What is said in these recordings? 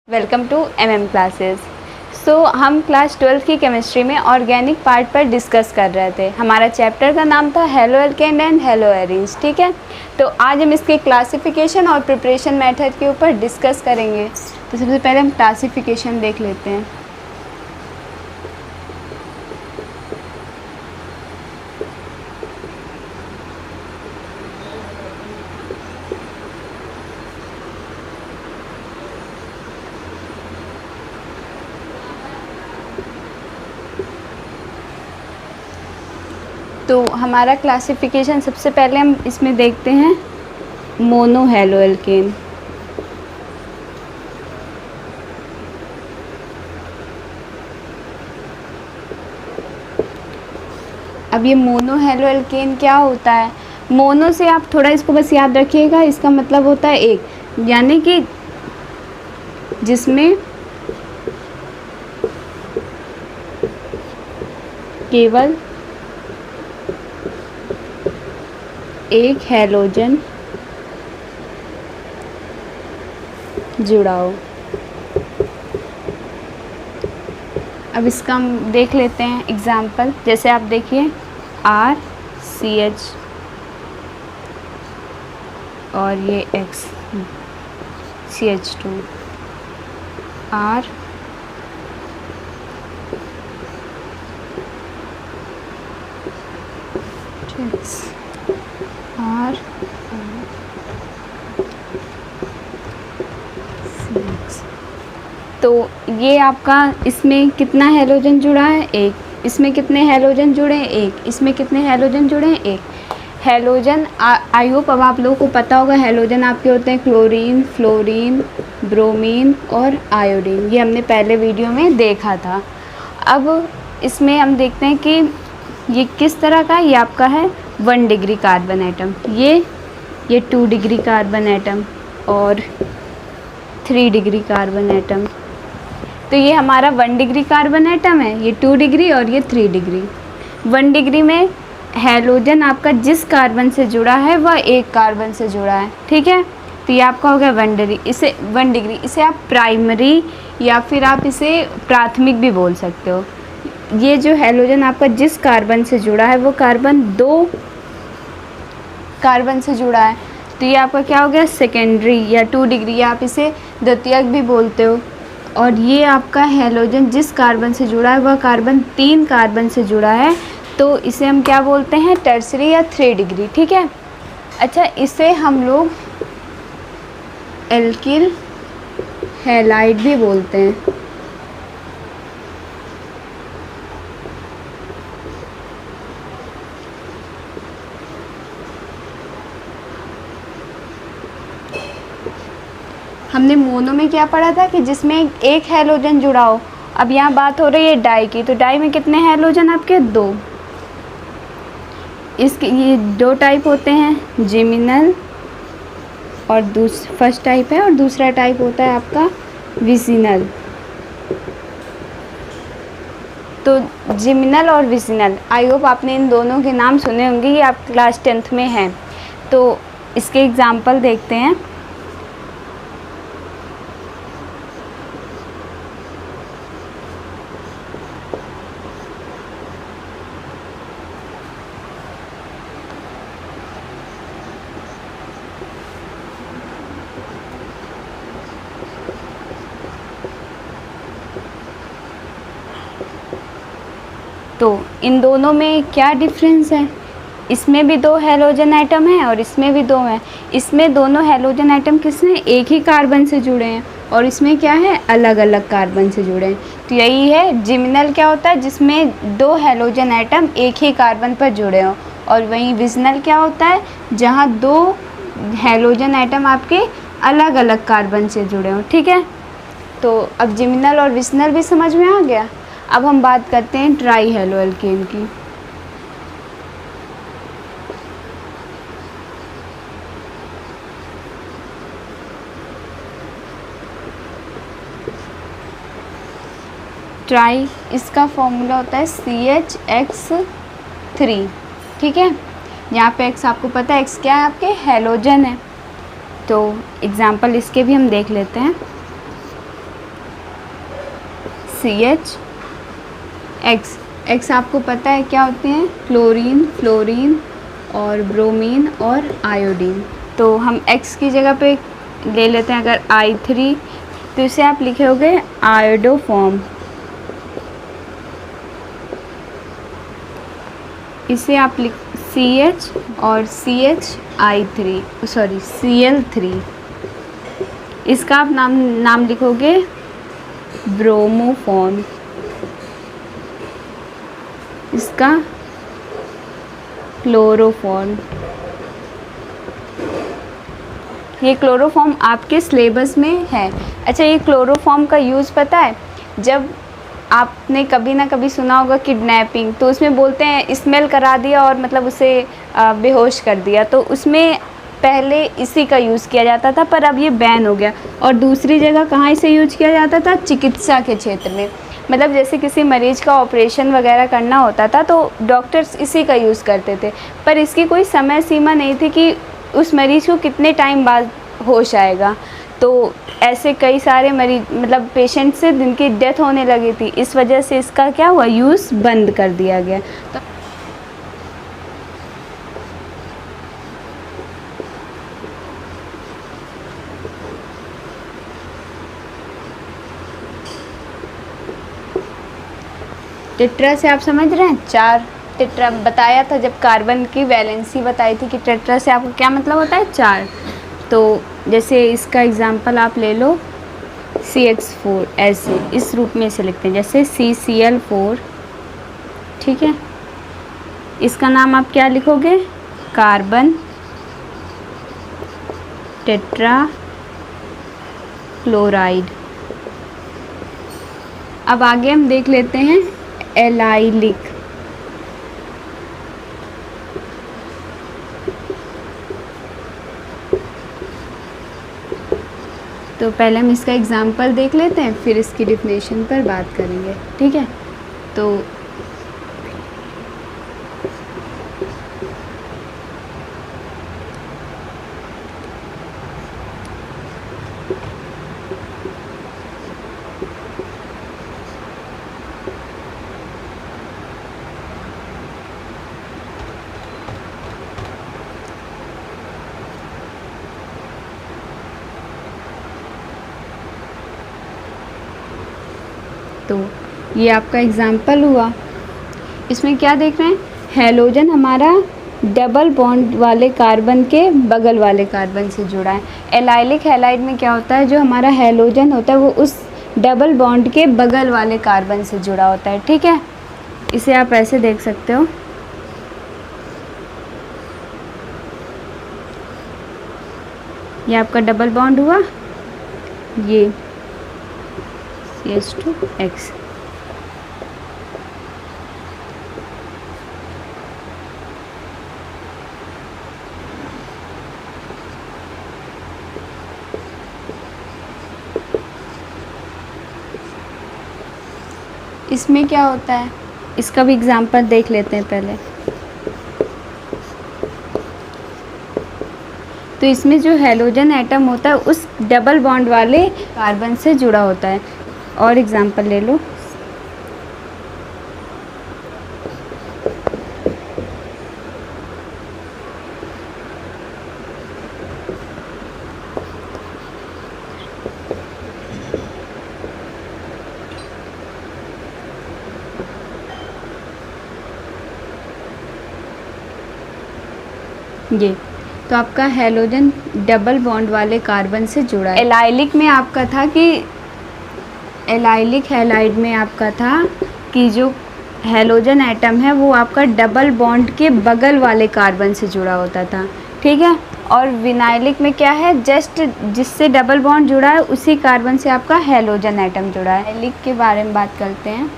Welcome to MM classes. हम class 12 की chemistry में ऑर्गेनिक पार्ट पर डिस्कस कर रहे थे। हमारा चैप्टर का नाम था halo alkane and hello arenes. ठीक है, तो आज हम इसके क्लासिफिकेशन और प्रिपरेशन मेथड के ऊपर डिस्कस करेंगे। तो सबसे पहले हम क्लासिफिकेशन देख लेते हैं। तो हमारा क्लासिफिकेशन सबसे पहले हम इसमें देखते हैं मोनो हेलो एल्केन। अब ये मोनो हेलो एल्केन क्या होता है? मोनो से आप थोड़ा इसको बस याद रखिएगा, इसका मतलब होता है एक, यानी कि जिसमें केवल एक हैलोजन जुड़ा हो। अब इसका हम देख लेते हैं एग्जाम्पल। जैसे आप देखिए RCH और ये X CH2 R R तो ये आपका इसमें कितना हैलोजन जुड़ा है? एक। इसमें कितने हैलोजन जुड़े हैं? एक। इसमें कितने हैलोजन जुड़े हैं? एक। हैलोजन आई होप अब आप लोगों को पता होगा हैलोजन आपके होते हैं क्लोरीन, फ्लोरीन, ब्रोमीन और आयोडीन। ये हमने पहले वीडियो में देखा था। अब इसमें हम देखते हैं कि ये किस तरह का। ये आपका है 1 डिग्री कार्बन एटम, ये 2 डिग्री कार्बन एटम और 3 डिग्री कार्बन एटम। तो ये हमारा 1 डिग्री कार्बन एटम है, ये 2 डिग्री और ये 3 डिग्री। 1 डिग्री में हैलोजन आपका जिस कार्बन से जुड़ा है वह एक कार्बन से जुड़ा है। ठीक है, तो ये आपका हो गया 1 डिग्री। इसे 1 डिग्री इसे आप प्राइमरी या फिर आप इसे प्राथमिक भी बोल सकते हो। ये जो हैलोजन आपका जिस कार्बन से जुड़ा है वो कार्बन 2 कार्बन से जुड़ा है, तो ये आपका क्या हो गया सेकेंडरी या 2 डिग्री, या आप इसे द्वितीयक भी बोलते हो। और ये आपका हैलोजन जिस कार्बन से जुड़ा है वह कार्बन 3 कार्बन से जुड़ा है, तो इसे हम क्या बोलते हैं टर्सरी या 3 डिग्री। ठीक है, अच्छा इसे हम लोग एल्किल हैलाइड भी बोलते हैं। हमने मोनो में क्या पढ़ा था कि जिसमें एक हैलोजन जुड़ा हो। अब यहाँ बात हो रही है डाई की, तो डाई में कितने हैलोजन आपके? 2। इसके ये 2 टाइप होते हैं, जिमिनल और फर्स्ट टाइप है, और दूसरा टाइप होता है आपका विसिनल। तो जिमिनल और विसिनल, आई होप आपने इन दोनों के नाम सुने होंगे, ये आप क्लास 10th में हैं। तो इसके एग्जाम्पल देखते हैं। तो इन दोनों में क्या डिफरेंस है? इसमें भी 2 हैलोजन एटम हैं और इसमें भी 2 हैं। इसमें दोनों हैलोजन एटम किसने एक ही कार्बन से जुड़े हैं, और इसमें क्या है अलग अलग कार्बन से जुड़े हैं। तो यही है जिमिनल क्या होता है, जिसमें 2 हैलोजन एटम एक ही कार्बन पर जुड़े हों। और वहीं विसिनल क्या होता है, जहाँ 2 हैलोजन एटम आपके अलग अलग कार्बन से जुड़े हों। ठीक है, तो अब जिमिनल और विसिनल भी समझ में आ गया। अब हम बात करते हैं ट्राई हेलो एल्केन की। ट्राई इसका फॉर्मूला होता है CHX3। ठीक है, यहाँ पे X आपको पता है X क्या है आपके हैलोजन है। तो एग्ज़ाम्पल इसके भी हम देख लेते हैं। CH, X आपको पता है क्या होते हैं, क्लोरीन, फ्लोरीन और ब्रोमीन और आयोडीन। तो हम X की जगह पे ले लेते हैं अगर I3, तो इसे आप लिखोगे आयोडोफॉर्म। इसे आप लिख CH और Cl3। इसका आप नाम लिखोगे ब्रोमोफॉर्म। इसका क्लोरोफॉर्म। ये क्लोरोफॉर्म आपके सिलेबस में है। अच्छा, ये क्लोरोफॉर्म का यूज़ पता है, जब आपने कभी ना कभी सुना होगा किडनैपिंग, तो उसमें बोलते हैं स्मेल करा दिया और मतलब उसे बेहोश कर दिया, तो उसमें पहले इसी का यूज़ किया जाता था, पर अब ये बैन हो गया। और दूसरी जगह कहाँ इसे यूज किया जाता था, चिकित्सा के क्षेत्र में। मतलब जैसे किसी मरीज का ऑपरेशन वगैरह करना होता था तो डॉक्टर्स इसी का यूज़ करते थे, पर इसकी कोई समय सीमा नहीं थी कि उस मरीज़ को कितने टाइम बाद होश आएगा। तो ऐसे कई सारे मरीज मतलब पेशेंट से जिनकी डेथ होने लगी थी, इस वजह से इसका क्या हुआ, यूज़ बंद कर दिया गया। तो टेट्रा से आप समझ रहे हैं, 4 टेट्रा बताया था जब कार्बन की वैलेंसी बताई थी कि टेट्रा से आपको क्या मतलब होता है, 4। तो जैसे इसका एग्जांपल आप ले लो CH4, ऐसे इस रूप में इसे लिखते हैं, जैसे CCl4, ठीक है। इसका नाम आप क्या लिखोगे, कार्बन टेट्रा क्लोराइड। अब आगे हम देख लेते हैं एलाइलिक। तो पहले हम इसका एग्जांपल देख लेते हैं, फिर इसकी डिफिनेशन पर बात करेंगे, ठीक है। तो ये आपका एग्जाम्पल हुआ। इसमें क्या देख रहे हैं, हैलोजन हमारा डबल बॉन्ड वाले कार्बन के बगल वाले कार्बन से जुड़ा है। एलाइलिक हैलाइड में क्या होता है, जो हमारा हैलोजन होता है वो उस डबल बॉन्ड के बगल वाले कार्बन से जुड़ा होता है, ठीक है। इसे आप ऐसे देख सकते हो, ये आपका डबल बॉन्ड हुआ, ये CH2X। इसमें क्या होता है, इसका भी एग्जांपल देख लेते हैं पहले। तो इसमें जो हैलोजन एटम होता है उस डबल बॉन्ड वाले कार्बन से जुड़ा होता है। और एग्जांपल ले लो, ये तो आपका हैलोजन डबल बॉन्ड वाले कार्बन से जुड़ा है। एलाइलिक में आपका था कि एलाइलिक हैलाइड में आपका था कि जो हैलोजन एटम है वो आपका डबल बॉन्ड के बगल वाले कार्बन से जुड़ा होता था, ठीक है। और विनाइलिक में क्या है, जस्ट जिससे डबल बॉन्ड जुड़ा है उसी कार्बन से आपका हैलोजन एटम जुड़ा है। एलाइलिक के बारे में बात करते हैं।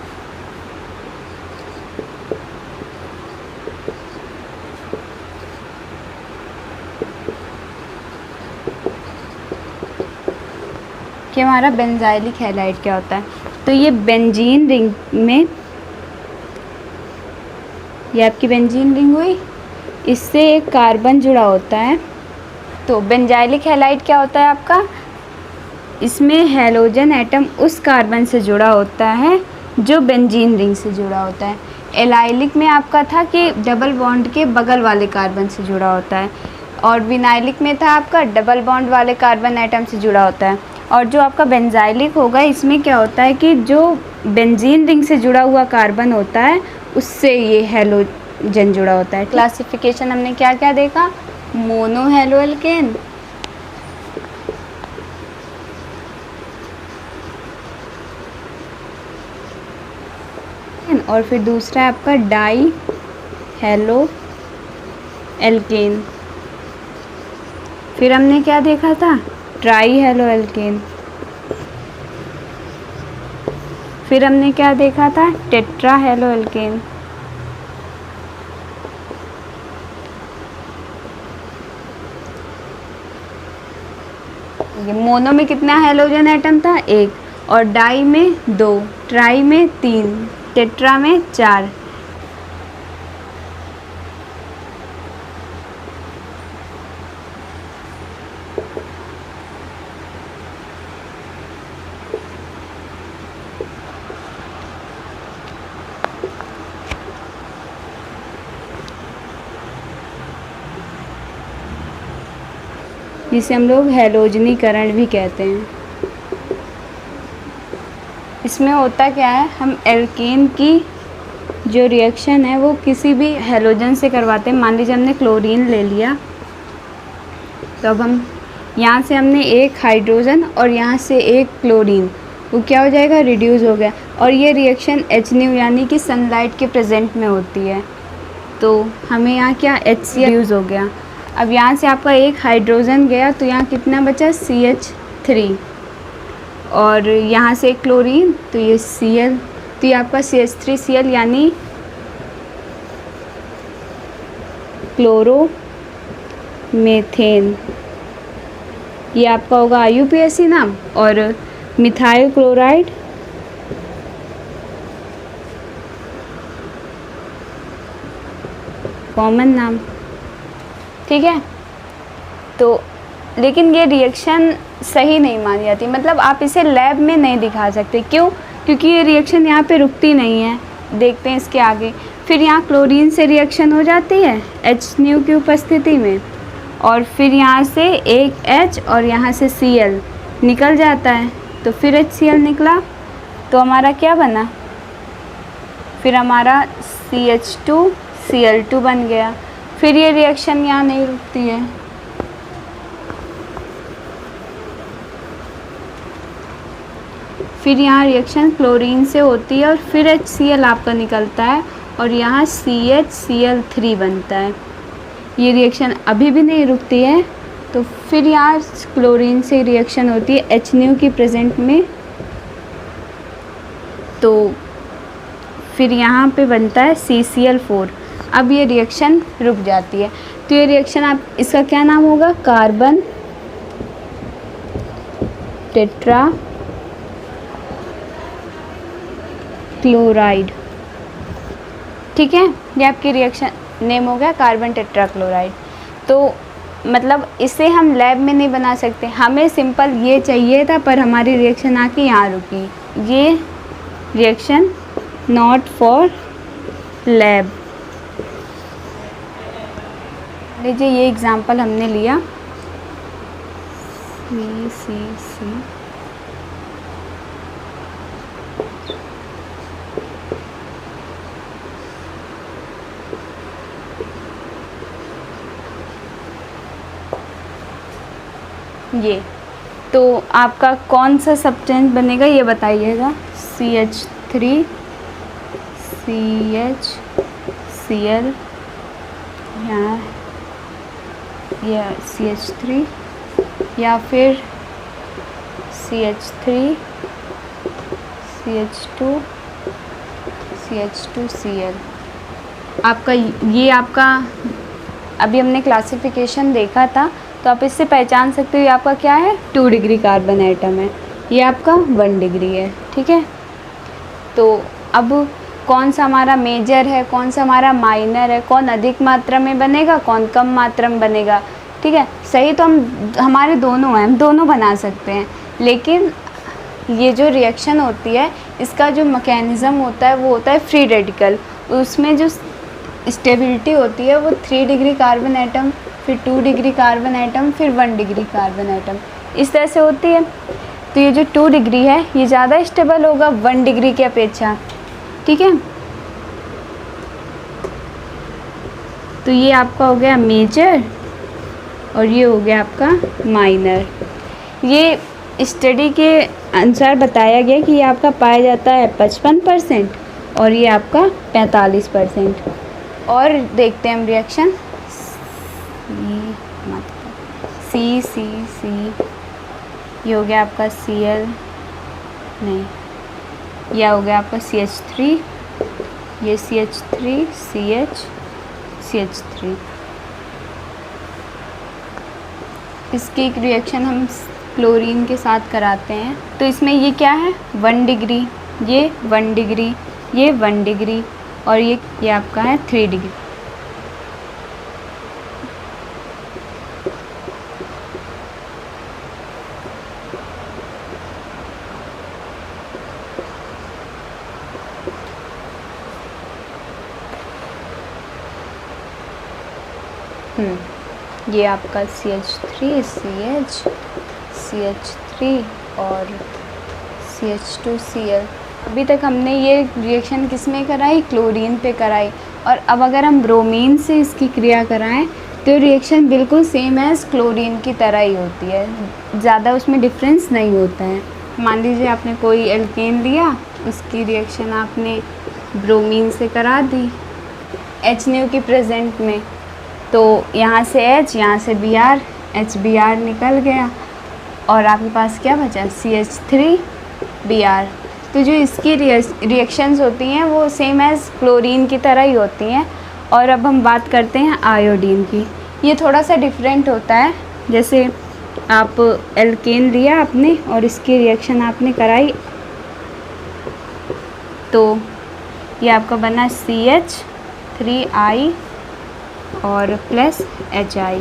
कि हमारा बेंजाइलिक हैलाइड क्या होता है, तो ये बेंजीन रिंग में, ये आपकी बेंजीन रिंग हुई, इससे एक कार्बन जुड़ा होता है। तो बेंजाइलिक हैलाइड क्या होता है आपका, इसमें हैलोजन एटम उस कार्बन से जुड़ा होता है जो बेंजीन रिंग से जुड़ा होता है। एलाइलिक में आपका था कि डबल बॉन्ड के बगल वाले कार्बन से जुड़ा होता है, और विनाइलिक में था आपका डबल बॉन्ड वाले कार्बन एटम से जुड़ा होता है। और जो आपका बेंजाइलिक होगा, इसमें क्या होता है कि जो बेंजीन रिंग से जुड़ा हुआ कार्बन होता है उससे ये हैलोजन जुड़ा होता है। क्लासिफिकेशन हमने क्या क्या देखा, मोनो हैलो एल्केन, और फिर दूसरा है आपका डाई हैलो एल्केन। फिर हमने क्या देखा था, ट्राई हैलो एल्केन। फिर हमने क्या देखा था, टेट्रा हैलो एल्केन। मोनो में कितना हैलोजन एटम था, 1, और डाई में 2, ट्राई में 3, टेट्रा में 4। जिसे हम लोग हैलोजनीकरण भी कहते हैं। इसमें होता क्या है, हम एल्केन की जो रिएक्शन है वो किसी भी हैलोजन से करवाते हैं। मान लीजिए हमने क्लोरीन ले लिया, तो अब हम यहाँ से हमने एक हाइड्रोजन और यहाँ से एक क्लोरीन, वो क्या हो जाएगा, रिड्यूस हो गया। और ये रिएक्शन HNu यानी कि सनलाइट के प्रेजेंट में होती है, तो हमें यहाँ क्या HCl रिड्यूस हो गया। अब यहाँ से आपका एक हाइड्रोजन गया तो यहाँ कितना बचा, CH3, और यहाँ से एक क्लोरीन तो ये Cl, तो ये आपका CH3Cl यानी क्लोरोमेथेन। ये आपका होगा IUPAC नाम, और मिथाइल क्लोराइड कॉमन नाम, ठीक है। तो लेकिन ये रिएक्शन सही नहीं मानी जाती, मतलब आप इसे लैब में नहीं दिखा सकते। क्यों? क्योंकि ये रिएक्शन यहाँ पे रुकती नहीं है। देखते हैं इसके आगे। फिर यहाँ क्लोरीन से रिएक्शन हो जाती है HNu की उपस्थिति में, और फिर यहाँ से एक H और यहाँ से Cl निकल जाता है, तो फिर HCl निकला तो हमारा क्या बना, फिर हमारा CH2Cl2 बन गया। फिर ये रिएक्शन यहाँ नहीं रुकती है, फिर यहाँ रिएक्शन क्लोरीन से होती है और फिर HCl आपका निकलता है और यहाँ CHCl3 बनता है। ये रिएक्शन अभी भी नहीं रुकती है, तो फिर यहाँ क्लोरीन से रिएक्शन होती है HNu की प्रेजेंट में, तो फिर यहाँ पे बनता है CCl4। अब ये रिएक्शन रुक जाती है, तो ये रिएक्शन आप, इसका क्या नाम होगा, कार्बन टेट्रा क्लोराइड, ठीक है। ये आपकी रिएक्शन नेम हो गया कार्बन टेट्रा क्लोराइड। तो मतलब इसे हम लैब में नहीं बना सकते, हमें सिंपल ये चाहिए था, पर हमारी रिएक्शन आके यहाँ रुकी। ये रिएक्शन नॉट फॉर लैब। लीजिए ये एग्जांपल हमने लिया, CCC ये, तो आपका कौन सा सब्सटेंस बनेगा ये बताइएगा। CH3 CHCl, यहाँ या CH3 या फिर CH3 CH2 CH2Cl। आपका ये आपका अभी हमने क्लासिफिकेशन देखा था, तो आप इससे पहचान सकते हो ये आपका क्या है, 2 डिग्री कार्बन एटम है, ये आपका 1 डिग्री है, ठीक है। तो अब कौन सा हमारा मेजर है, कौन सा हमारा माइनर है, कौन अधिक मात्रा में बनेगा, कौन कम मात्रा में बनेगा, ठीक है। सही तो हमारे दोनों हैं, हम दोनों बना सकते हैं, लेकिन ये जो रिएक्शन होती है इसका जो मैकेनिज़्म होता है वो होता है फ्री रेडिकल। उसमें जो स्टेबिलिटी होती है वो 3 डिग्री कार्बन एटम, फिर 2 डिग्री कार्बन एटम, फिर 1 डिग्री कार्बन एटम, इस तरह से होती है। तो ये जो 2 डिग्री है ये ज़्यादा स्टेबल होगा 1 डिग्री की अपेक्षा, ठीक है। तो ये आपका हो गया मेजर और ये हो गया आपका माइनर। ये स्टडी के अनुसार बताया गया कि ये आपका पाया जाता है 55% और ये आपका 45%। और देखते हैं हम रिएक्शन सी सी सी, ये हो गया आपका Cl, नहीं यह हो गया आपका CH3, ये CH3 CH CH3। इसकी एक रिएक्शन हम क्लोरीन के साथ कराते हैं। तो इसमें ये क्या है 1 डिग्री, ये 1 डिग्री, ये 1 डिग्री और ये आपका है 3 डिग्री। ये आपका CH3 CH CH3 और CH2Cl। अभी तक हमने ये रिएक्शन किस में कराई, क्लोरीन पे कराई। और अब अगर हम ब्रोमीन से इसकी क्रिया कराएं तो रिएक्शन बिल्कुल सेम एज़ क्लोरीन की तरह ही होती है, ज़्यादा उसमें डिफरेंस नहीं होता है। मान लीजिए आपने कोई एल्केन लिया, उसकी रिएक्शन आपने ब्रोमीन से करा दी HNu की प्रेजेंट में, तो यहाँ से H, यहाँ से Br, HBr निकल गया और आपके पास क्या बचा CH3Br। तो जो इसकी रिएक्शंस होती हैं वो सेम एज़ क्लोरीन की तरह ही होती हैं। और अब हम बात करते हैं आयोडीन की। ये थोड़ा सा डिफरेंट होता है। जैसे आप एल्केन लिया आपने और इसकी रिएक्शन आपने कराई तो ये आपका बना CH3I और प्लस HI।